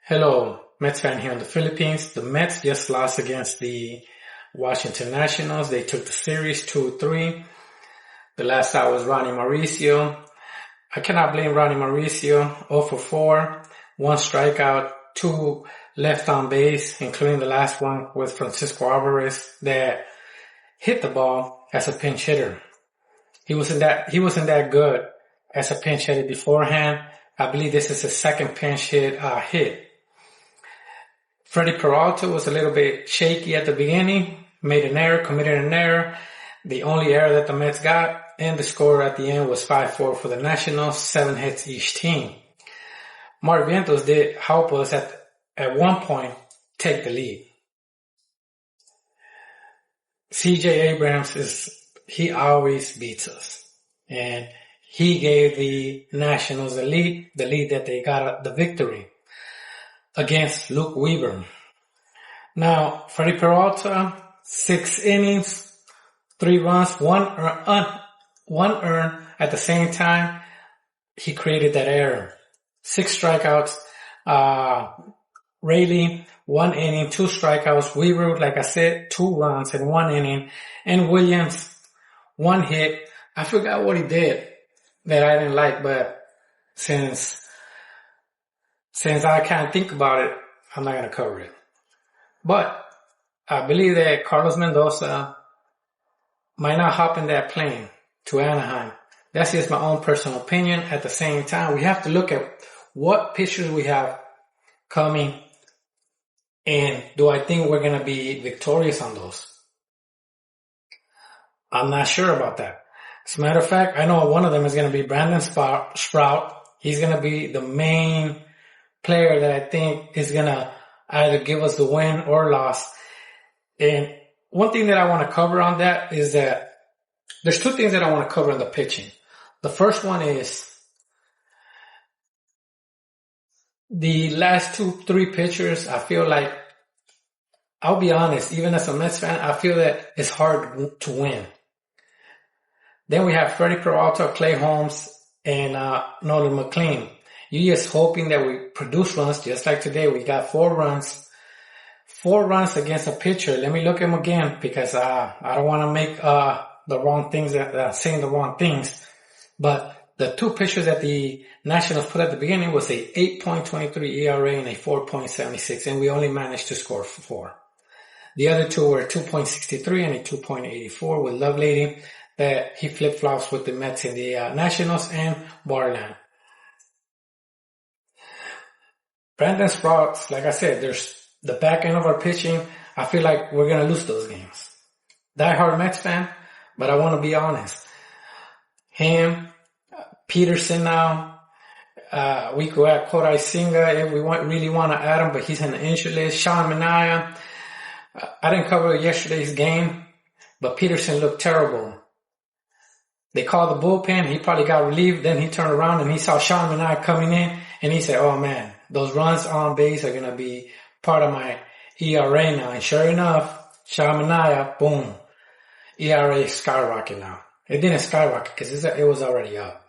Hello, Mets fan here in the Philippines. The Mets just lost against the Washington Nationals. They took the series 2-3. The last out was Ronnie Mauricio. I cannot blame Ronnie Mauricio. 0 for 4, 1 strikeout, 2 left on base, including the last one with Francisco Alvarez that hit the ball as a pinch hitter. He wasn't that good as a pinch hitter beforehand. I believe this is his second pinch hit. Freddie Peralta was a little bit shaky at the beginning, committed an error. The only error that the Mets got, and the score at the end was 5-4 for the Nationals, 7 hits each team. Vientos did help us at one point take the lead. C.J. Abrams he always beats us. And he gave the Nationals the lead that they got the victory against Luke Weaver. Now, Freddie Peralta, 6 innings, 3 runs, 1 earned. At the same time, he created that error. 6 strikeouts. Rayleigh, 1 inning, 2 strikeouts. Weaver, like I said, 2 runs in 1 inning. And Williams, 1 hit. I forgot what he did that I didn't like, but since I can't think about it, I'm not going to cover it. But I believe that Carlos Mendoza might not hop in that plane to Anaheim. That's just my own personal opinion. At the same time, we have to look at what pitchers we have coming, and do I think we're going to be victorious on those? I'm not sure about that. As a matter of fact, I know one of them is going to be Brandon Sprout. He's going to be the main player that I think is going to either give us the win or loss. And one thing that I want to cover on that is that there's 2 things that I want to cover in the pitching. The first one is the last 2-3 pitchers. I feel like, I'll be honest, even as a Mets fan, I feel that it's hard to win. Then we have Freddie Peralta, Clay Holmes, and Nolan McLean. You're just hoping that we produce runs, just like today. We got 4 runs. 4 runs against a pitcher. Let me look at him again, because I don't want to make the wrong things, saying the wrong things. But the 2 pitchers that the Nationals put at the beginning was a 8.23 ERA and a 4.76, and we only managed to score 4. The other 2 were 2.63 and a 2.84 with Lovelady, that he flip-flops with the Mets in the Nationals, and Barland. Brandon Sprout, like I said, there's the back end of our pitching. I feel like we're going to lose those games. Die-hard Mets fan, but I want to be honest. Him, Peterson now, we could add Kodai Senga if we really want to add him, but he's in the injury list. Sean Manaea, I didn't cover yesterday's game, but Peterson looked terrible. They called the bullpen. He probably got relieved. Then he turned around and he saw Sean Manaea coming in, and he said, oh man, those runs on base are going to be part of my ERA now. And sure enough, Sean Manaea, boom, ERA skyrocket now. It didn't skyrocket because it was already up.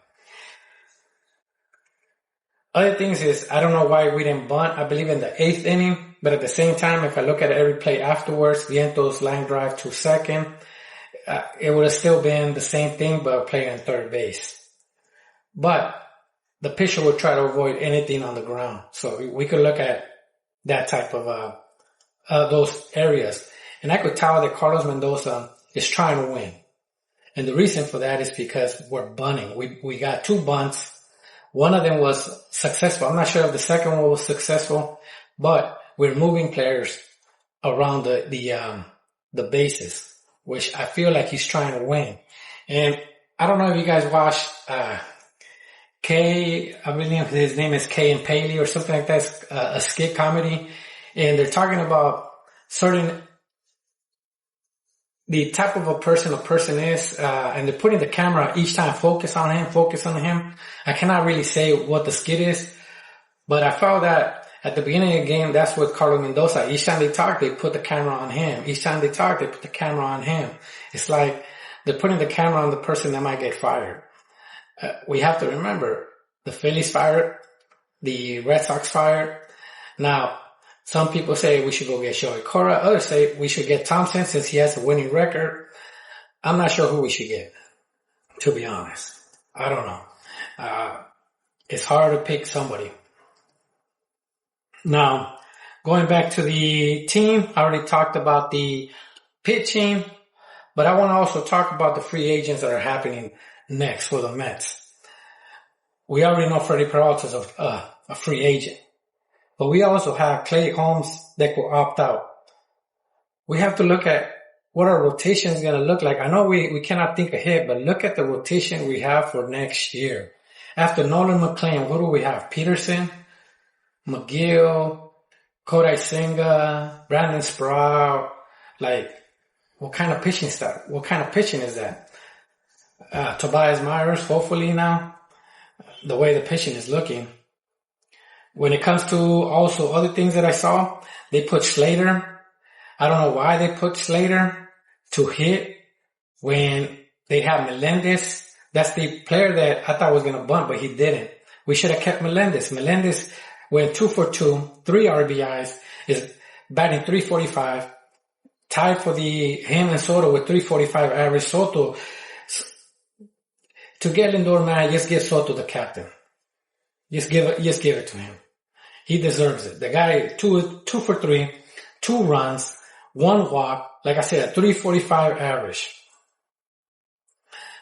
Other things is, I don't know why we didn't bunt. I believe in the 8th inning, but at the same time, if I look at every play afterwards, Vientos line drive to second, it would have still been the same thing, but playing on third base. But the pitcher would try to avoid anything on the ground. So we could look at that type of, those areas. And I could tell that Carlos Mendoza is trying to win. And the reason for that is because we're bunting. We got 2 bunts. One of them was successful. I'm not sure if the second one was successful, but we're moving players around the bases, which I feel like he's trying to win. And I don't know if you guys watched, I believe his name is Kay and Paley or something like that. It's a skit comedy. And they're talking about the type of a person is, and they're putting the camera each time, focus on him. I cannot really say what the skit is, but I felt that at the beginning of the game, that's what Carlos Mendoza, each time they talk, they put the camera on him. Each time they talk, they put the camera on him. It's like they're putting the camera on the person that might get fired. We have to remember, the Phillies fired, the Red Sox fired, Now, some people say we should go get Shohei Cora. Others say we should get Thompson since he has a winning record. I'm not sure who we should get, to be honest. I don't know. It's hard to pick somebody. Now, going back to the team, I already talked about the pitching, but I want to also talk about the free agents that are happening next for the Mets. We already know Freddie Peralta is a free agent, but we also have Clay Holmes that will opt out. We have to look at what our rotation is going to look like. I know we cannot think ahead, but look at the rotation we have for next year. After Nolan McLean, what do we have? Peterson, McGill, Kodai Senga, Brandon Sprout. Like, what kind of pitching style? What kind of pitching is that? Tobias Myers, hopefully now, the way the pitching is looking. When it comes to also other things that I saw, they put Slater. I don't know why they put Slater to hit when they have Melendez. That's the player that I thought was going to bunt, but he didn't. We should have kept Melendez. Melendez went 2 for 2, 3 RBIs, is batting .345, tied for him and Soto with .345 average. Soto, to get Lindor mad, just give Soto the captain. Just give it to him. He deserves it. The guy, 2 for 3, 2 runs, 1 walk, like I said, a .345 average.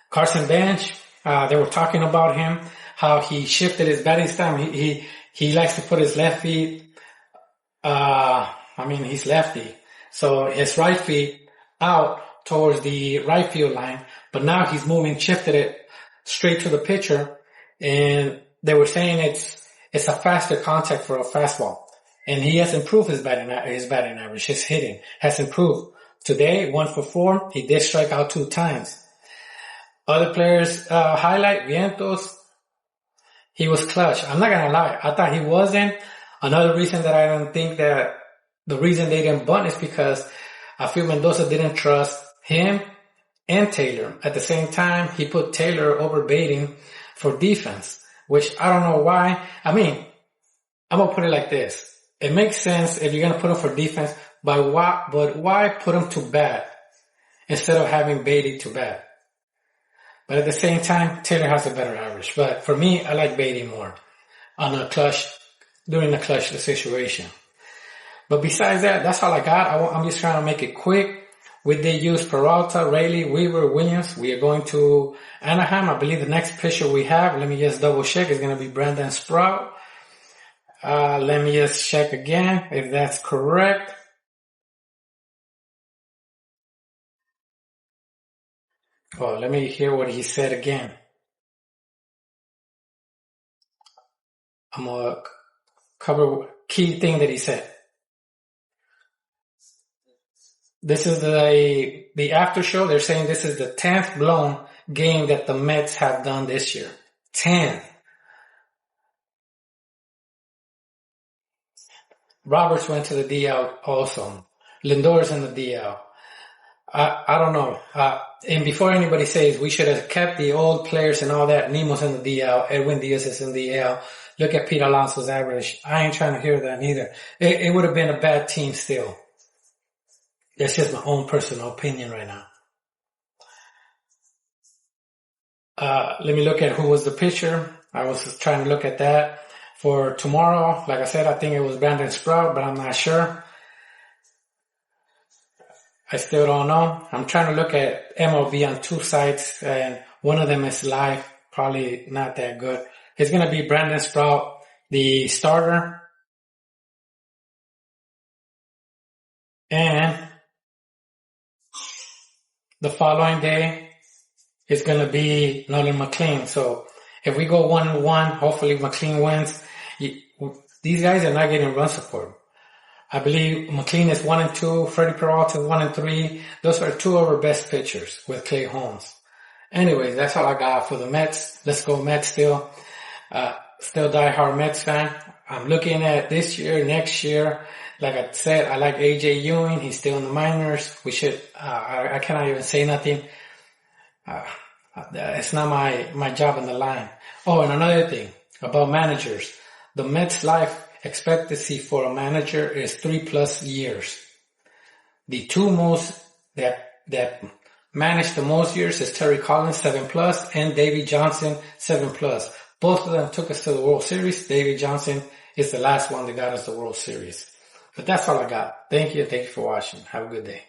Carson Bench, they were talking about him, how he shifted his batting style. He likes to put his left feet, he's lefty. So his right feet out towards the right field line, but now he's shifted it straight to the pitcher, and they were saying it's a faster contact for a fastball. And he has improved his batting average. His hitting has improved. Today, 1 for 4, he did strike out 2 times. Other players, highlight, Vientos. He was clutch. I'm not gonna lie. I thought he wasn't. Another reason that I don't think that the reason they didn't bunt is because I feel Mendoza didn't trust him and Taylor. At the same time, he put Taylor over Bating for defense, which I don't know why. I mean, I'm gonna put it like this. It makes sense if you're gonna put him for defense, but why put him to bat instead of having Baty to bat? But at the same time, Taylor has a better average. But for me, I like Baty more during the clutch situation. But besides that, that's all I got. I'm just trying to make it quick. We did use Peralta, Rayleigh, Weaver, Williams. We are going to Anaheim. I believe the next pitcher we have, let me just double check, is going to be Brandon Sprout. Let me just check again if that's correct. Oh, let me hear what he said again. I'm going to cover key thing that he said. This is the after show. They're saying this is the 10th blown game that the Mets have done this year. 10. Roberts went to the DL also. Lindor's in the DL. I don't know. And before anybody says we should have kept the old players and all that, Nemo's in the DL, Edwin Diaz is in the DL. Look at Pete Alonso's average. I ain't trying to hear that either. It would have been a bad team still. That's just my own personal opinion right now. Let me look at who was the pitcher. I was trying to look at that for tomorrow. Like I said, I think it was Brandon Sprout, but I'm not sure. I still don't know. I'm trying to look at MLB on 2 sites, and one of them is live. Probably not that good. It's going to be Brandon Sprout, the starter. And the following day is going to be Nolan McLean. So if we go 1-1, hopefully McLean wins. These guys are not getting run support. I believe McLean is 1-2, Freddie Peralta 1-3. Those are 2 of our best pitchers with Clay Holmes. Anyways, that's all I got for the Mets. Let's go Mets still. Still diehard Mets fan. I'm looking at this year, next year. Like I said, I like AJ Ewing. He's still in the minors. We should, I cannot even say nothing. It's not my job in the line. Oh, and another thing about managers. The Mets life expectancy for a manager is 3+ years. The two most that managed the most years is Terry Collins, 7+, and Davey Johnson, 7+. Both of them took us to the World Series. Davey Johnson is the last one that got us the World Series. But that's all I got. Thank you. Thank you for watching. Have a good day.